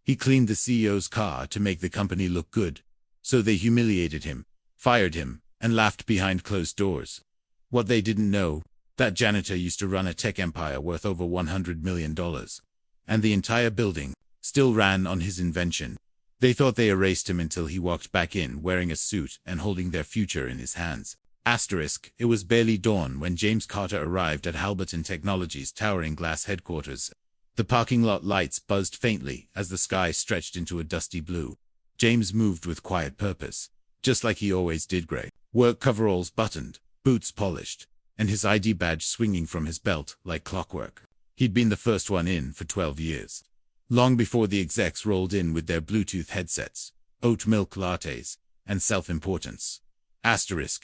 He cleaned the CEO's car to make the company look good. So they humiliated him, fired him, and laughed behind closed doors. What they didn't know, that janitor used to run a tech empire worth over $100 million. And the entire building still ran on his invention. They thought they erased him until he walked back in wearing a suit and holding their future in his hands. It was barely dawn when James Carter arrived at Halberton Technologies' towering glass headquarters. The parking lot lights buzzed faintly as the sky stretched into a dusty blue. James moved with quiet purpose, just like he always did. Gray work coveralls buttoned, boots polished, and his ID badge swinging from his belt like clockwork. He'd been the first one in for 12 years. Long before the execs rolled in with their Bluetooth headsets, oat milk lattes, and self-importance.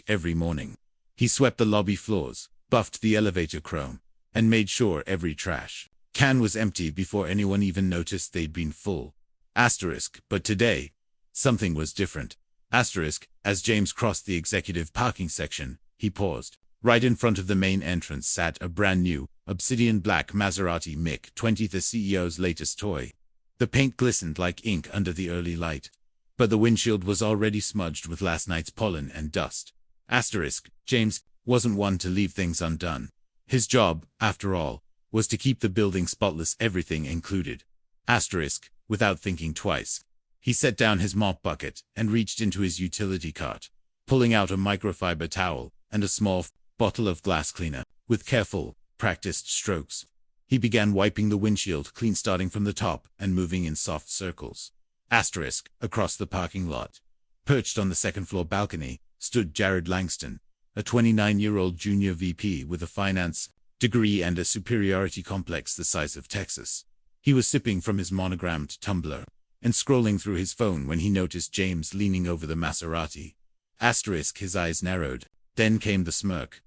Every morning. He swept the lobby floors, buffed the elevator chrome, and made sure every trash can was empty before anyone even noticed they'd been full. But today, something was different. As James crossed the executive parking section, he paused. Right in front of the main entrance sat a brand new, obsidian black Maserati MiG-20, the CEO's latest toy. The paint glistened like ink under the early light, but the windshield was already smudged with last night's pollen and dust. James wasn't one to leave things undone. His job, after all, was to keep the building spotless, everything included. Without thinking twice, he set down his mop bucket and reached into his utility cart, pulling out a microfiber towel and a small bottle of glass cleaner. With careful, practiced strokes, he began wiping the windshield clean, starting from the top and moving in soft circles. Across the parking lot, perched on the second-floor balcony, stood Jared Langston, a 29-year-old junior VP with a finance degree and a superiority complex the size of Texas. He was sipping from his monogrammed tumbler and scrolling through his phone when he noticed James leaning over the Maserati. His eyes narrowed. Then came the smirk.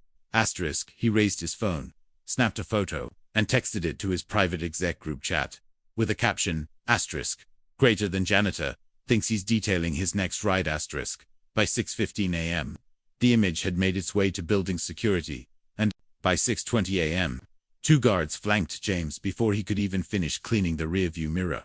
He raised his phone, snapped a photo, and texted it to his private exec group chat, with a caption, greater than janitor, thinks he's detailing his next ride, by 6:15 a.m. The image had made its way to building security, and, by 6:20 a.m., 2 guards flanked James before he could even finish cleaning the rearview mirror.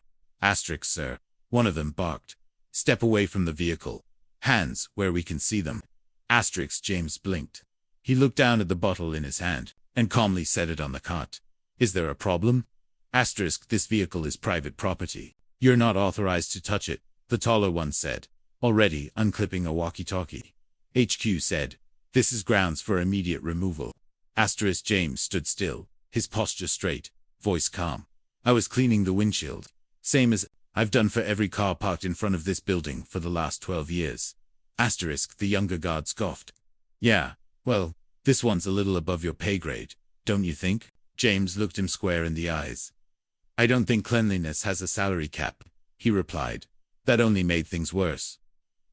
Sir, one of them barked. Step away from the vehicle. Hands, where we can see them. James blinked. He looked down at the bottle in his hand, and calmly set it on the cart. Is there a problem? This vehicle is private property. You're not authorized to touch it, the taller one said, already unclipping a walkie-talkie. HQ said, this is grounds for immediate removal. James stood still, his posture straight, voice calm. I was cleaning the windshield. Same as I've done for every car parked in front of this building for the last 12 years. The younger guard scoffed. Yeah, well, this one's a little above your pay grade, don't you think? James looked him square in the eyes. I don't think cleanliness has a salary cap, he replied. That only made things worse.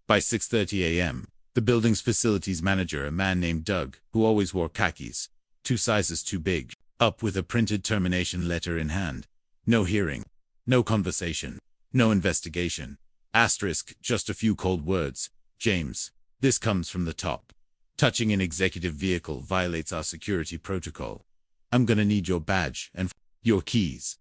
By 6:30 a.m., the building's facilities manager, a man named Doug, who always wore khakis, 2 sizes too big, up with a printed termination letter in hand. No hearing. No conversation. No investigation. Just a few cold words. James, this comes from the top. Touching an executive vehicle violates our security protocol. I'm gonna need your badge and your keys.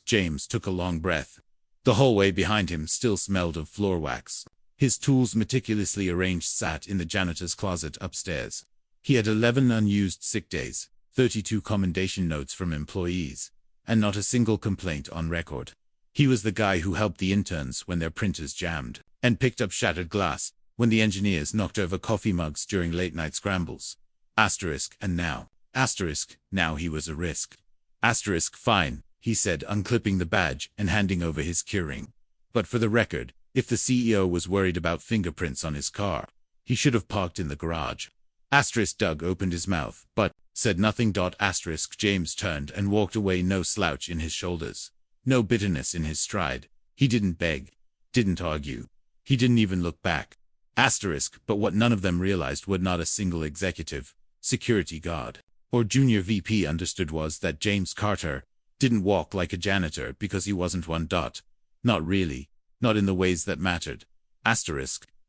James took a long breath. The hallway behind him still smelled of floor wax. His tools meticulously arranged sat in the janitor's closet upstairs. He had 11 unused sick days, 32 commendation notes from employees, and not a single complaint on record. He was the guy who helped the interns when their printers jammed, and picked up shattered glass when the engineers knocked over coffee mugs during late-night scrambles. And now. Now he was a risk. Fine, he said, unclipping the badge and handing over his keyring. But for the record, if the CEO was worried about fingerprints on his car, he should have parked in the garage. Doug opened his mouth, but said nothing. James turned and walked away, no slouch in his shoulders, no bitterness in his stride. He didn't beg, didn't argue. He didn't even look back. But what none of them realized, what not a single executive, security guard, or junior VP understood, was that James Carter didn't walk like a janitor because he wasn't one. Not really. Not in the ways that mattered.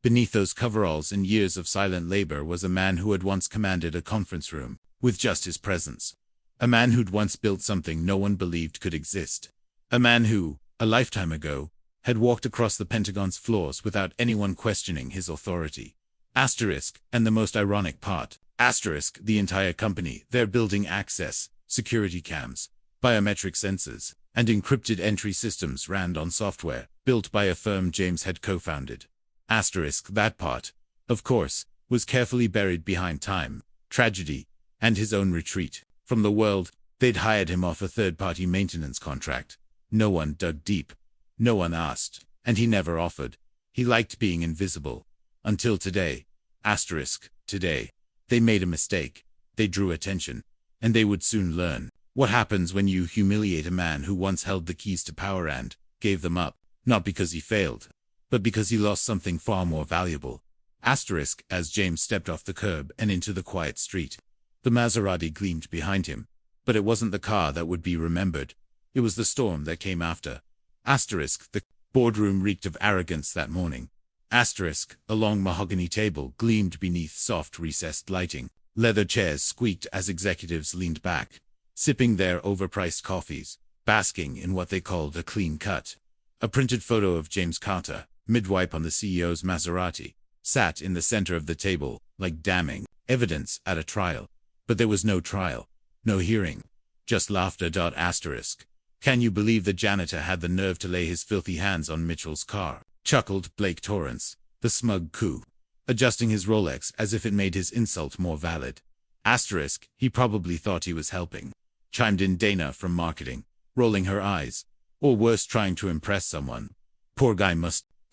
Beneath those coveralls and years of silent labor was a man who had once commanded a conference room with just his presence. A man who'd once built something no one believed could exist. A man who, a lifetime ago, had walked across the Pentagon's floors without anyone questioning his authority. Asterisk, and the most ironic part, asterisk, the entire company, their building access, security cams, biometric sensors, and encrypted entry systems ran on software built by a firm James had co-founded. Asterisk, that part, of course, was carefully buried behind time, tragedy, and his own retreat from the world. They'd hired him off a third-party maintenance contract. No one dug deep. No one asked, and he never offered. He liked being invisible. Until today. Asterisk, today. They made a mistake. They drew attention. And they would soon learn what happens when you humiliate a man who once held the keys to power and gave them up, not because he failed, but because he lost something far more valuable. Asterisk, as James stepped off the curb and into the quiet street. The Maserati gleamed behind him. But it wasn't the car that would be remembered. It was the storm that came after. Asterisk, the boardroom reeked of arrogance that morning. Asterisk, a long mahogany table gleamed beneath soft recessed lighting. Leather chairs squeaked as executives leaned back, sipping their overpriced coffees, basking in what they called a clean cut. A printed photo of James Carter, midwife on the CEO's Maserati, sat in the center of the table, like damning evidence at a trial. But there was no trial. No hearing. Just laughter. Asterisk. Can you believe the janitor had the nerve to lay his filthy hands on Mitchell's car? Chuckled Blake Torrance, the smug coup, adjusting his Rolex as if it made his insult more valid. Asterisk, he probably thought he was helping. Chimed in Dana from marketing, rolling her eyes. Or worse, trying to impress someone. Poor guy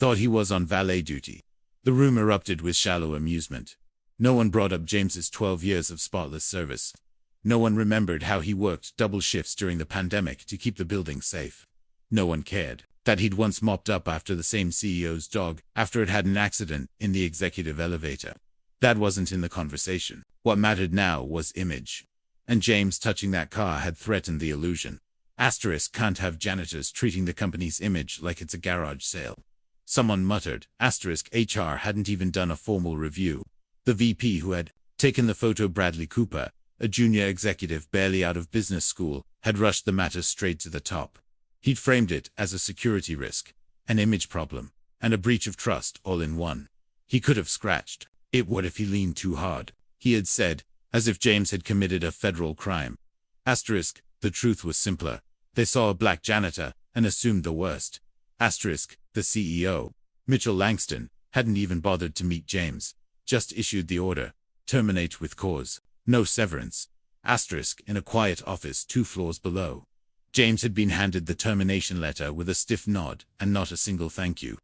thought he was on valet duty. The room erupted with shallow amusement. No one brought up James's 12 years of spotless service. No one remembered how he worked double shifts during the pandemic to keep the building safe. No one cared that he'd once mopped up after the same CEO's dog after it had an accident in the executive elevator. That wasn't in the conversation. What mattered now was image. And James touching that car had threatened the illusion. Asterisk, can't have janitors treating the company's image like it's a garage sale. Someone muttered. Asterisk, HR hadn't even done a formal review. The VP who had taken the photo, Bradley Cooper, a junior executive barely out of business school, had rushed the matter straight to the top. He'd framed it as a security risk, an image problem, and a breach of trust all in one. He could have scratched it. What if he leaned too hard? He had said, as if James had committed a federal crime. Asterisk, the truth was simpler. They saw a black janitor and assumed the worst. Asterisk, the CEO, Mitchell Langston, hadn't even bothered to meet James. Just issued the order. Terminate with cause. No severance. Asterisk, in a quiet office 2 floors below. James had been handed the termination letter with a stiff nod and not a single thank you.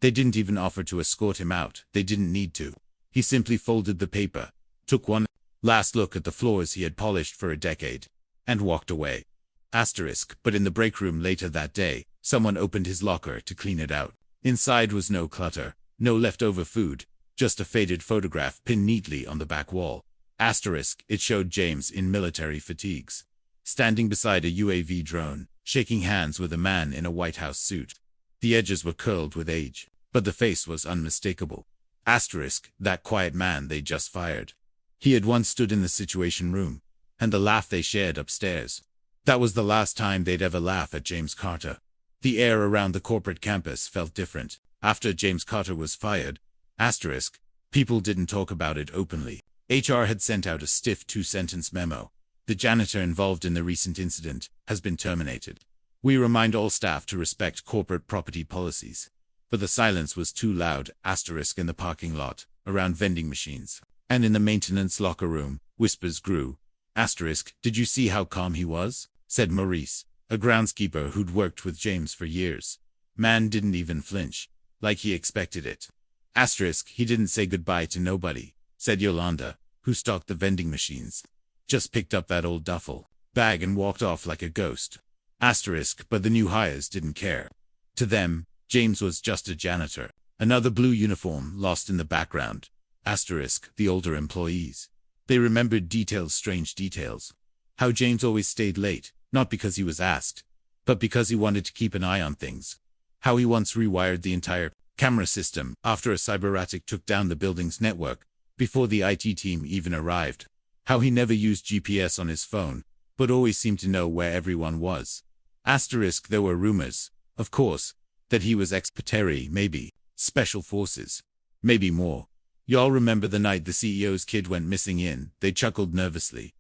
They didn't even offer to escort him out. They didn't need to. He simply folded the paper, took one last look at the floors he had polished for a decade, and walked away. Asterisk, but in the break room later that day, someone opened his locker to clean it out. Inside was no clutter, no leftover food, just a faded photograph pinned neatly on the back wall. Asterisk, it showed James in military fatigues, standing beside a UAV drone, shaking hands with a man in a White House suit. The edges were curled with age, but the face was unmistakable. Asterisk, that quiet man they just fired. He had once stood in the Situation Room, and the laugh they shared upstairs. That was the last time they'd ever laugh at James Carter. The air around the corporate campus felt different. After James Carter was fired, asterisk, people didn't talk about it openly. HR had sent out a stiff 2-sentence memo. The janitor involved in the recent incident has been terminated. We remind all staff to respect corporate property policies. But the silence was too loud, asterisk, in the parking lot, around vending machines, and in the maintenance locker room, whispers grew. Asterisk, did you see how calm he was? Said Maurice, a groundskeeper who'd worked with James for years. Man didn't even flinch, like he expected it. Asterisk, he didn't say goodbye to nobody, said Yolanda, who stocked the vending machines. Just picked up that old duffel bag and walked off like a ghost. Asterisk, but the new hires didn't care. To them, James was just a janitor, another blue uniform lost in the background. Asterisk, the older employees. They remembered details, strange details. How James always stayed late, not because he was asked, but because he wanted to keep an eye on things. How he once rewired the entire camera system after a cyber attack took down the building's network, before the IT team even arrived. How he never used GPS on his phone, but always seemed to know where everyone was. Asterisk, there were rumors, Of course, that he was ex-military, maybe. Special forces. Maybe more. Y'all remember the night the CEO's kid went missing in? They chuckled nervously.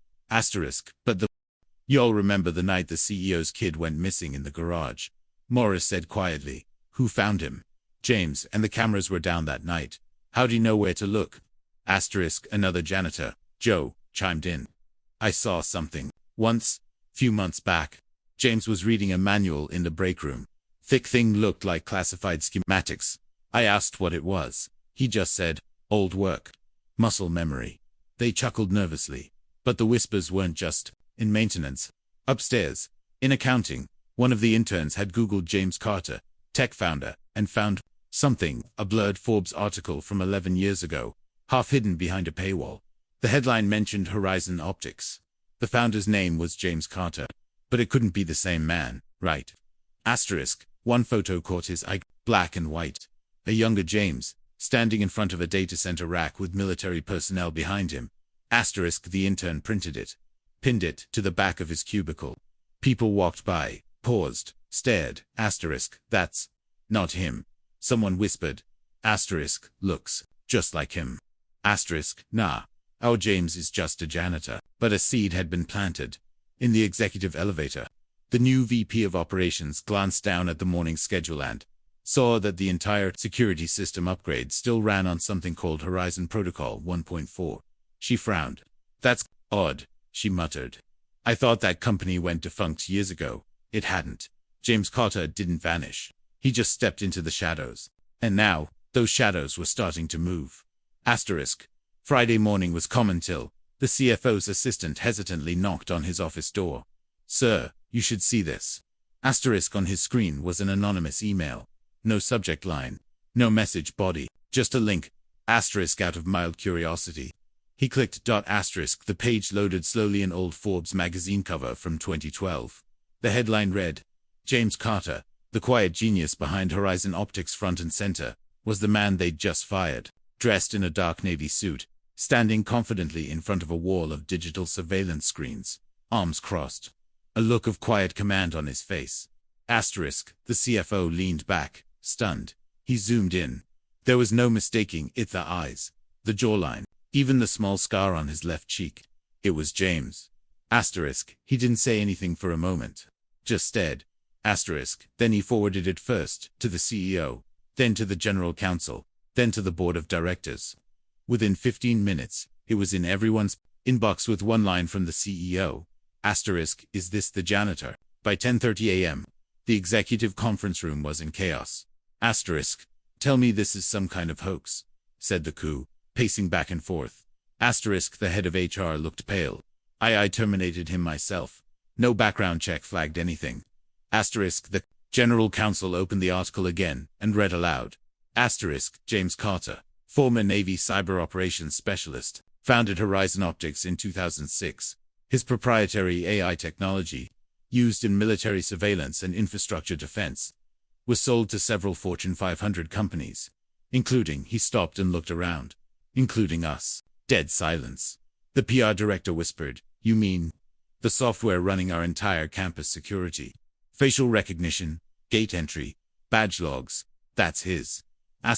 Y'all remember the night the CEO's kid went missing in the garage? Morris said quietly. Who found him? James, and the cameras were down that night. How'd he know where to look? Another janitor, Joe, chimed in. I saw something. Once, few months back. James was reading a manual in the break room. Thick thing looked like classified schematics. I asked what it was. He just said, old work. Muscle memory. They chuckled nervously. But the whispers weren't just in maintenance. Upstairs, in accounting, one of the interns had Googled James Carter, tech founder, and found something, a blurred Forbes article from 11 years ago, half hidden behind a paywall. The headline mentioned Horizon Optics. The founder's name was James Carter. But it couldn't be the same man, right? One photo caught his eye, black and white. A younger James, standing in front of a data center rack with military personnel behind him. The intern printed it. Pinned it to the back of his cubicle. People walked by, paused, stared. That's not him. Someone whispered. Looks just like him. Nah. Our James is just a janitor. But a seed had been planted. In the executive elevator, the new VP of operations glanced down at the morning schedule and saw that the entire security system upgrade still ran on something called Horizon Protocol 1.4. She frowned. That's odd, she muttered. I thought that company went defunct years ago. It hadn't. James Carter didn't vanish. He just stepped into the shadows. And now, those shadows were starting to move. Friday morning was common till the CFO's assistant hesitantly knocked on his office door. Sir, you should see this. On his screen was an anonymous email. No subject line. No message body. Just a link. Out of mild curiosity. He clicked. The page loaded slowly, an old Forbes magazine cover from 2012. The headline read, James Carter, the quiet genius behind Horizon Optics front and center, was the man they'd just fired, dressed in a dark navy suit, standing confidently in front of a wall of digital surveillance screens, arms crossed. A look of quiet command on his face. The CFO leaned back, stunned. He zoomed in. There was no mistaking it, the eyes, the jawline, even the small scar on his left cheek. It was James. He didn't say anything for a moment. Just stared. Then he forwarded it first to the CEO, then to the general counsel, then to the board of directors. Within 15 minutes, it was in everyone's inbox with one line from the CEO. Is this the janitor? By 10:30 a.m., the executive conference room was in chaos. Tell me this is some kind of hoax, said the coup, pacing back and forth. The head of HR looked pale. I terminated him myself. No background check flagged anything. The general counsel opened the article again and read aloud. James Carter, former Navy cyber operations specialist, founded Horizon Optics in 2006. His proprietary AI technology, used in military surveillance and infrastructure defense, was sold to several Fortune 500 companies, including, he stopped and looked around, including us. Dead silence. The PR director whispered, you mean the software running our entire campus security? Facial recognition, gate entry, badge logs, that's his. The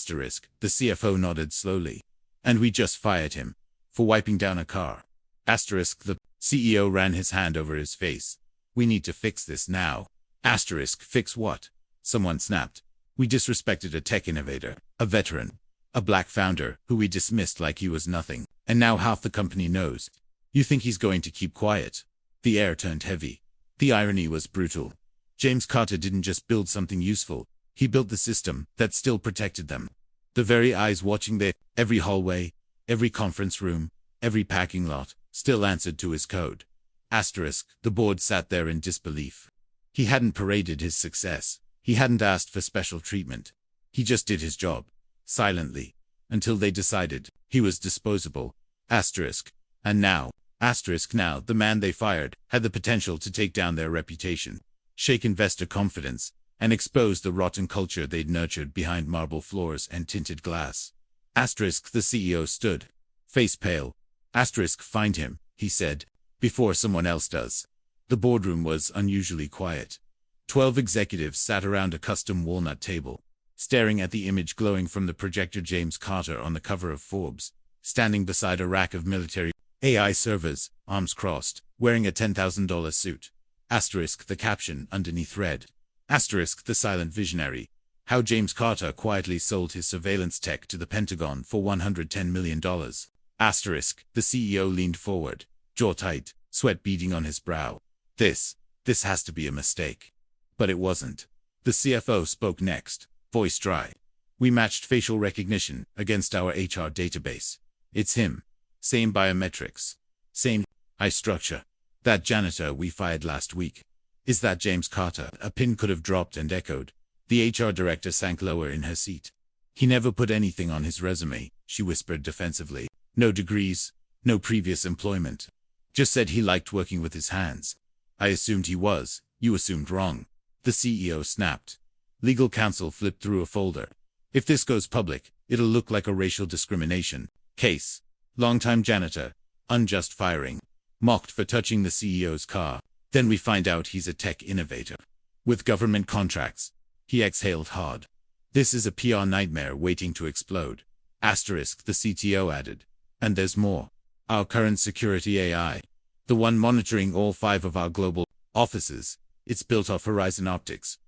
CFO nodded slowly. And we just fired him for wiping down a car. The CEO ran his hand over his face. We need to fix this now. Fix what? Someone snapped. We disrespected a tech innovator, a veteran, a black founder who we dismissed like he was nothing. And now half the company knows. You think he's going to keep quiet? The air turned heavy. The irony was brutal. James Carter didn't just build something useful. He built the system that still protected them. The very eyes watching there, every hallway, every conference room, every parking lot, still answered to his code. The board sat there in disbelief. He hadn't paraded his success. He hadn't asked for special treatment. He just did his job, silently, until they decided he was disposable. And now, the man they fired had the potential to take down their reputation, shake investor confidence, and expose the rotten culture they'd nurtured behind marble floors and tinted glass. The CEO stood, face pale. Find him, he said, before someone else does. The boardroom was unusually quiet. 12 executives sat around a custom walnut table, staring at the image glowing from the projector. James Carter on the cover of Forbes, standing beside a rack of military AI servers, arms crossed, wearing a $10,000 suit. Asterisk the caption underneath read. Asterisk the silent visionary. How James Carter quietly sold his surveillance tech to the Pentagon for $110 million. Asterisk the CEO leaned forward, jaw tight, sweat beading on his brow. This has to be a mistake. But it wasn't. The CFO spoke next, voice dry. We matched facial recognition against our HR database. It's him. Same biometrics. Same eye structure. That janitor we fired last week. Is that James Carter? A pin could have dropped and echoed. The HR director sank lower in her seat. He never put anything on his resume, she whispered defensively. No degrees, no previous employment. Just said he liked working with his hands. I assumed he was. You assumed wrong. The CEO snapped. Legal counsel flipped through a folder. If this goes public, it'll look like a racial discrimination case. Longtime janitor. Unjust firing. Mocked for touching the CEO's car. Then we find out he's a tech innovator. With government contracts. He exhaled hard. This is a PR nightmare waiting to explode. Asterisk the CTO added. And there's more. Our current security AI. The one monitoring all 5 of our global offices. It's built off Horizon Optics.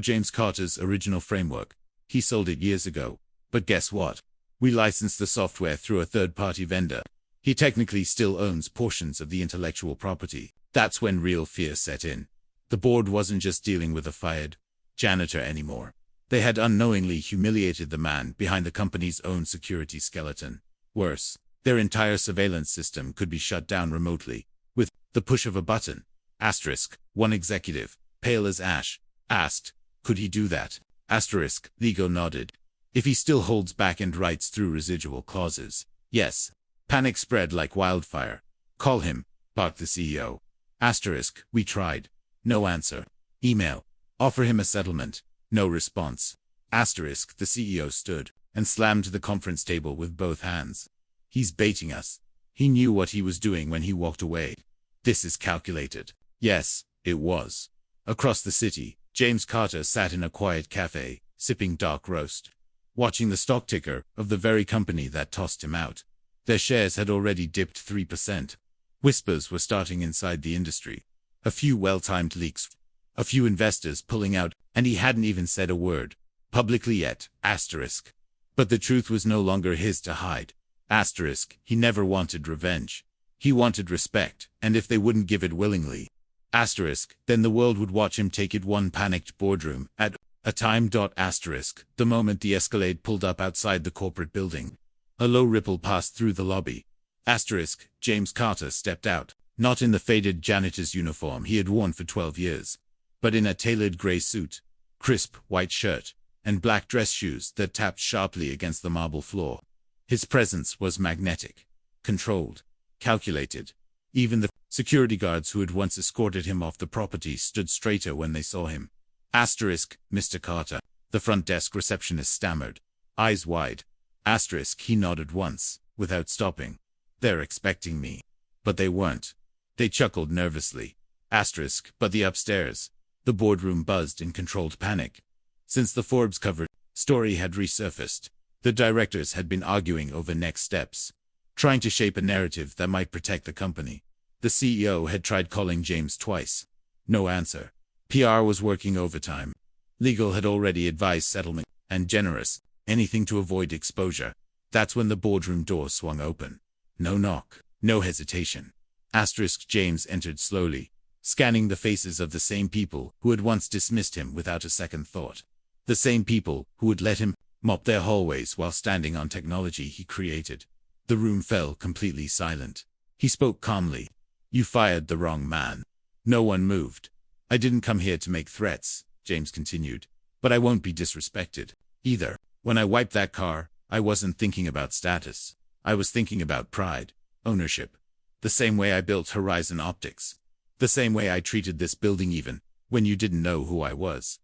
James Carter's original framework. He sold it years ago. But guess what? We licensed the software through a third-party vendor. He technically still owns portions of the intellectual property. That's when real fear set in. The board wasn't just dealing with a fired janitor anymore. They had unknowingly humiliated the man behind the company's own security skeleton. Worse, their entire surveillance system could be shut down remotely, with the push of a button. Asterisk, one executive, pale as ash, asked, could he do that? Asterisk, Ligo nodded. If he still holds back and writes through residual clauses. Yes. Panic spread like wildfire. Call him, barked the CEO. Asterisk, we tried. No answer. Email. Offer him a settlement. No response. Asterisk, the CEO stood and slammed the conference table with both hands. He's baiting us. He knew what he was doing when he walked away. This is calculated. Yes, it was. Across the city, James Carter sat in a quiet cafe, sipping dark roast, watching the stock ticker of the very company that tossed him out. Their shares had already dipped 3%. Whispers were starting inside the industry. A few well-timed leaks. A few investors pulling out, and he hadn't even said a word publicly yet. Asterisk. But the truth was no longer his to hide. Asterisk, he never wanted revenge. He wanted respect, and if they wouldn't give it willingly. Asterisk, then the world would watch him take it. One panicked boardroom at a time. Asterisk, the moment the Escalade pulled up outside the corporate building. A low ripple passed through the lobby. Asterisk, James Carter stepped out, not in the faded janitor's uniform he had worn for 12 years, but in a tailored gray suit, crisp white shirt, and black dress shoes that tapped sharply against the marble floor. His presence was magnetic, controlled, calculated. Even the security guards who had once escorted him off the property stood straighter when they saw him. Asterisk, Mr. Carter, the front desk receptionist stammered, eyes wide. Asterisk, he nodded once, without stopping. They're expecting me. But they weren't. They chuckled nervously. Asterisk, but the upstairs. The boardroom buzzed in controlled panic. Since the Forbes cover story had resurfaced, the directors had been arguing over next steps, trying to shape a narrative that might protect the company. The CEO had tried calling James twice. No answer. PR was working overtime. Legal had already advised settlement, and generous, anything to avoid exposure. That's when the boardroom door swung open. No knock, no hesitation. Asterisk, James entered slowly, scanning the faces of the same people who had once dismissed him without a second thought. The same people who would let him mop their hallways while standing on technology he created. The room fell completely silent. He spoke calmly. You fired the wrong man. No one moved. I didn't come here to make threats, James continued, but I won't be disrespected either. When I wiped that car, I wasn't thinking about status. I was thinking about pride, ownership. The same way I built Horizon Optics. The same way I treated this building even when you didn't know who I was.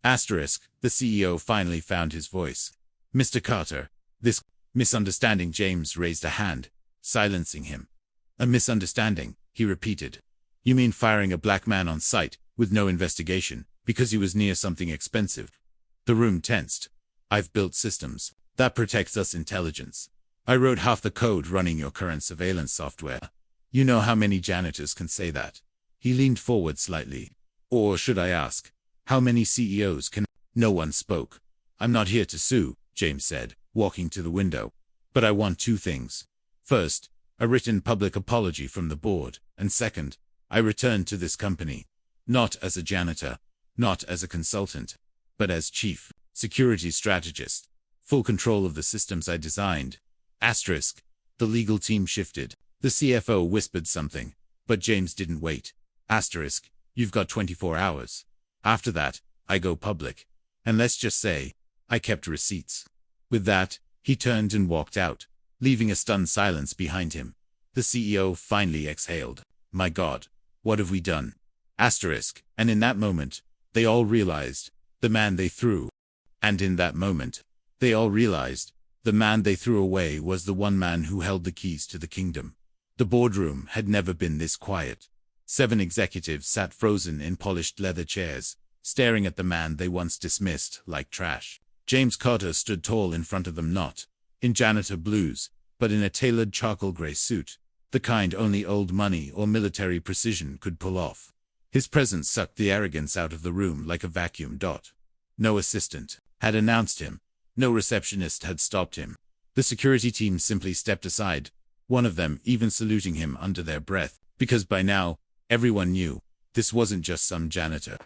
Asterisk, the CEO finally found his voice. Mr. Carter, this misunderstanding. James raised a hand, silencing him. A misunderstanding, he repeated. You mean firing a black man on site, with no investigation, Because he was near something expensive. The room tensed. I've built systems that protects us intelligence. I wrote half the code running your current surveillance software. You know how many janitors can say that? He leaned forward slightly. Or should I ask, how many CEOs can? No one spoke. I'm not here to sue, James said, walking to the window. But I want two things. First, a written public apology from the board, and second, I return to this company. Not as a janitor, not as a consultant, but as chief security strategist. Full control of the systems I designed. Asterisk. The legal team shifted. The CFO whispered something, but James didn't wait. Asterisk. You've got 24 hours. After that, I go public. And let's just say, I kept receipts. With that, he turned and walked out, leaving a stunned silence behind him. The CEO finally exhaled. My God, what have we done? Asterisk. And in that moment, they all realized, the man they threw. And in that moment, they all realized, the man they threw away was the one man who held the keys to the kingdom. The boardroom had never been this quiet. 7 executives sat frozen in polished leather chairs, staring at the man they once dismissed like trash. James Carter stood tall in front of them, not in janitor blues, but in a tailored charcoal gray suit, the kind only old money or military precision could pull off. His presence sucked the arrogance out of the room like a vacuum. No assistant had announced him. No receptionist had stopped him. The security team simply stepped aside, one of them even saluting him under their breath, because by now, everyone knew, this wasn't just some janitor.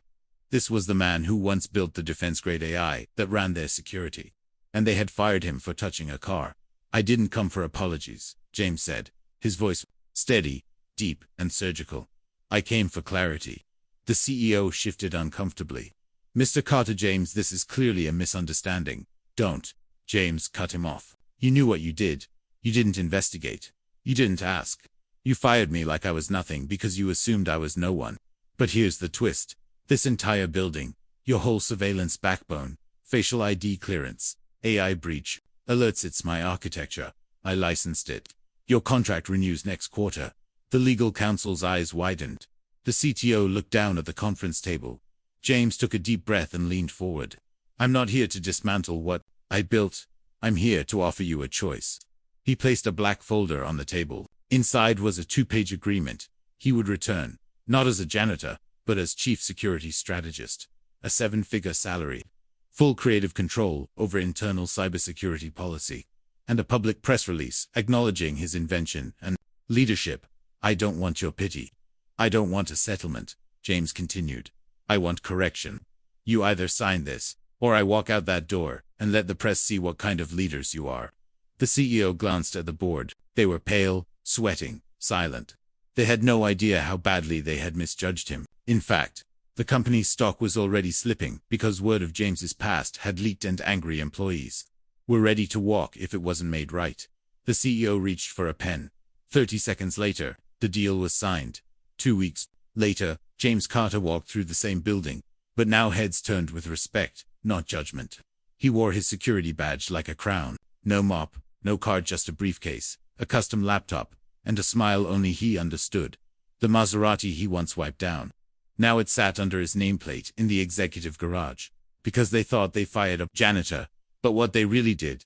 This was the man who once built the defense-grade AI that ran their security. And they had fired him for touching a car. I didn't come for apologies, James said, his voice steady, deep, and surgical. I came for clarity. The CEO shifted uncomfortably. Mr. Carter, James, this is clearly a misunderstanding. Don't. James cut him off. You knew what you did. You didn't investigate. You didn't ask. You fired me like I was nothing because you assumed I was no one. But here's the twist. This entire building, your whole surveillance backbone, facial ID clearance, AI breach, alerts, it's my architecture. I licensed it. Your contract renews next quarter. The legal counsel's eyes widened. The CTO looked down at the conference table. James took a deep breath and leaned forward. I'm not here to dismantle what I built. I'm here to offer you a choice. He placed a black folder on the table. Inside was a 2-page agreement. He would return, not as a janitor, but as chief security strategist. A 7-figure salary. Full creative control over internal cybersecurity policy. And a public press release acknowledging his invention and leadership. I don't want your pity. I don't want a settlement, James continued. I want correction. You either sign this, or I walk out that door and let the press see what kind of leaders you are. The CEO glanced at the board. They were pale, sweating, silent. They had no idea how badly they had misjudged him. In fact, the company's stock was already slipping because word of James's past had leaked and angry employees were ready to walk if it wasn't made right. The CEO reached for a pen. 30 seconds later, the deal was signed. 2 weeks later, James Carter walked through the same building, but now heads turned with respect, not judgment. He wore his security badge like a crown. No mop, no card, just a briefcase, a custom laptop, and a smile only he understood. The Maserati he once wiped down. Now it sat under his nameplate in the executive garage, because they thought they fired a janitor, but what they really did,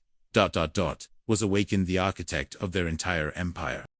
was awaken the architect of their entire empire.